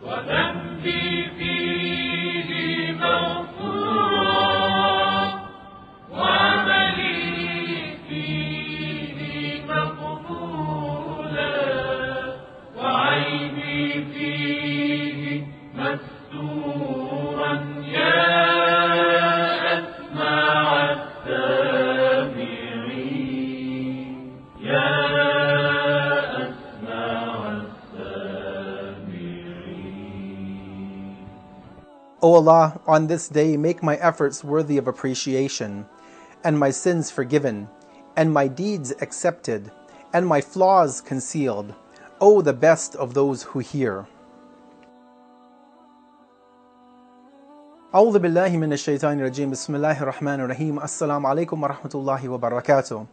وذنبي فيه مغفورا وعملي فيه مقبولا وعيبي فيه مستورا يا أسمع السامعين يا O Allah, on this day make my efforts worthy of appreciation, and my sins forgiven, and my deeds accepted, and my flaws concealed. O the best of those who hear. أعوذ بالله من الشيطان الرجيم. بسم الله الرحمن الرحيم. Assalamu alaikum wa rahmatullahi wa barakatuh.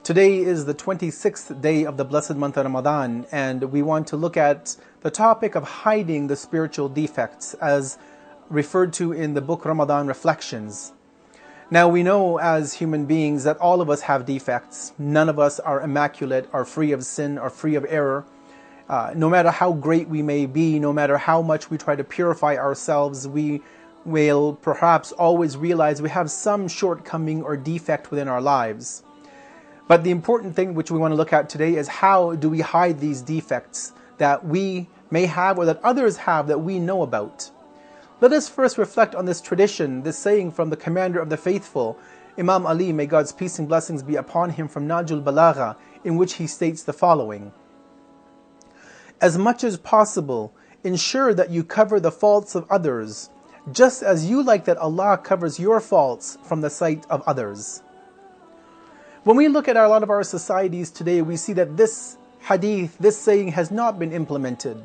Today is the 26th day of the Blessed Month of Ramadan, and we want to look at the topic of hiding the spiritual defects as referred to in the book Ramadhan Reflections. Now we know as human beings that all of us have defects. None of us are immaculate, are free of sin, are free of error. No matter how great we may be, no matter how much we try to purify ourselves, we will perhaps always realize we have some shortcoming or defect within our lives. But the important thing which we want to look at today is how do we hide these defects that we may have or that others have that we know about. Let us first reflect on this tradition, this saying from the commander of the faithful, Imam Ali, may God's peace and blessings be upon him, from Najul Balagha, in which he states the following: as much as possible, ensure that you cover the faults of others, just as you like that Allah covers your faults from the sight of others. When we look at a lot of our societies today, we see that this hadith, this saying has not been implemented.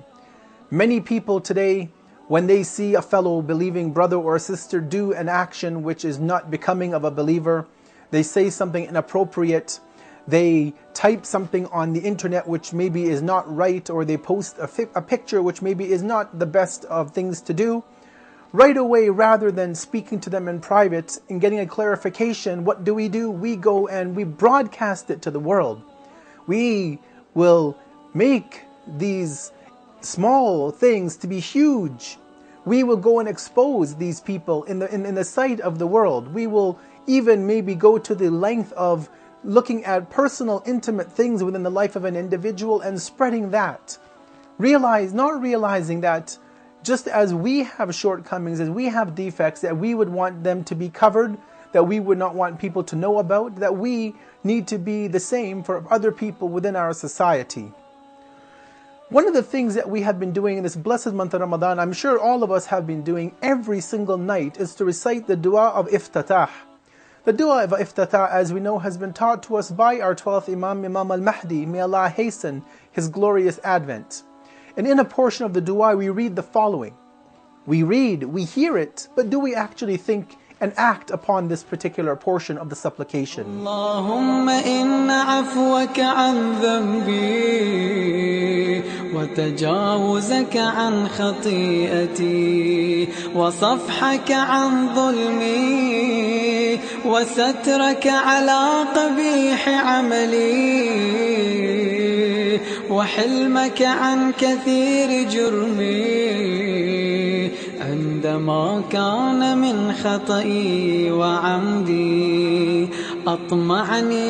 Many people today, when they see a fellow believing brother or sister do an action which is not becoming of a believer, they say something inappropriate, they type something on the internet which maybe is not right, or they post a picture which maybe is not the best of things to do. Right away, rather than speaking to them in private and getting a clarification, what do? We go and we broadcast it to the world. We will make these small things to be huge. We will go and expose these people in the sight of the world. We will even maybe go to the length of looking at personal, intimate things within the life of an individual and spreading that. Not realizing that just as we have shortcomings, as we have defects that we would want them to be covered, that we would not want people to know about, that we need to be the same for other people within our society. One of the things that we have been doing in this blessed month of Ramadan, I'm sure all of us have been doing every single night, is to recite the dua of iftatah. The dua of iftatah, as we know, has been taught to us by our 12th Imam, Imam al-Mahdi. May Allah hasten his glorious advent. And in a portion of the dua, we read the following. We hear it, but do we actually think and act upon this particular portion of the supplication? Allahumma inna afwaka an dhanbi wa tajawuzaka an khati'ati wa safhaka an dhulmi wa satraka ala qabih amali وحلمك عن كثير جرمي عندما كان من خطئي وعمدي أطمعني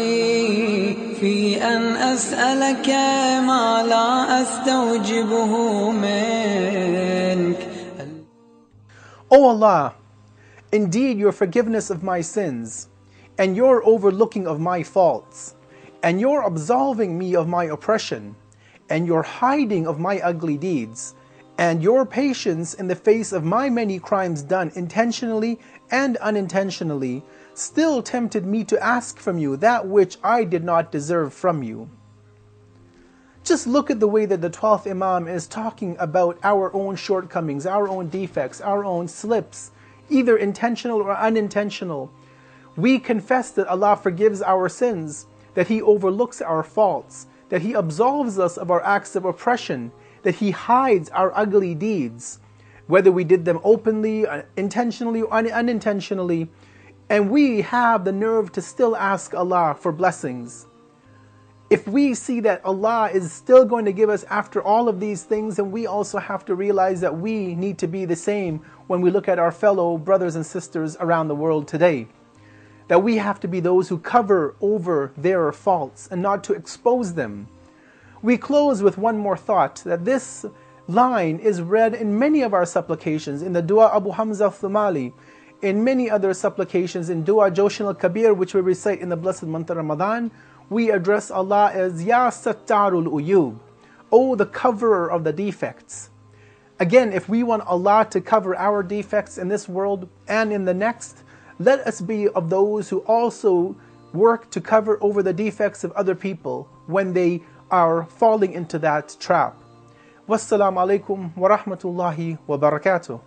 في أن أسألك ما لا أستوجبه منك. O Allah, indeed your forgiveness of my sins, and your overlooking of my faults, and your absolving me of my oppression, and your hiding of my ugly deeds, and your patience in the face of my many crimes done intentionally and unintentionally, still tempted me to ask from you that which I did not deserve from you. Just look at the way that the 12th Imam is talking about our own shortcomings, our own defects, our own slips, either intentional or unintentional. We confess that Allah forgives our sins, that He overlooks our faults, that He absolves us of our acts of oppression, that He hides our ugly deeds, whether we did them openly, intentionally, or unintentionally, and we have the nerve to still ask Allah for blessings. If we see that Allah is still going to give us after all of these things, then we also have to realize that we need to be the same when we look at our fellow brothers and sisters around the world today. That we have to be those who cover over their faults and not to expose them. We close with one more thought, that this line is read in many of our supplications, in the Dua Abu Hamza Thumali, in many other supplications, in Dua Joshin al-Kabir, which we recite in the blessed month of Ramadan. We address Allah as Ya Sattarul Uyub, O the coverer of the defects. Again, if we want Allah to cover our defects in this world and in the next, let us be of those who also work to cover over the defects of other people when they are falling into that trap. Wassalamu alaikum wa rahmatullahi wa barakatuh.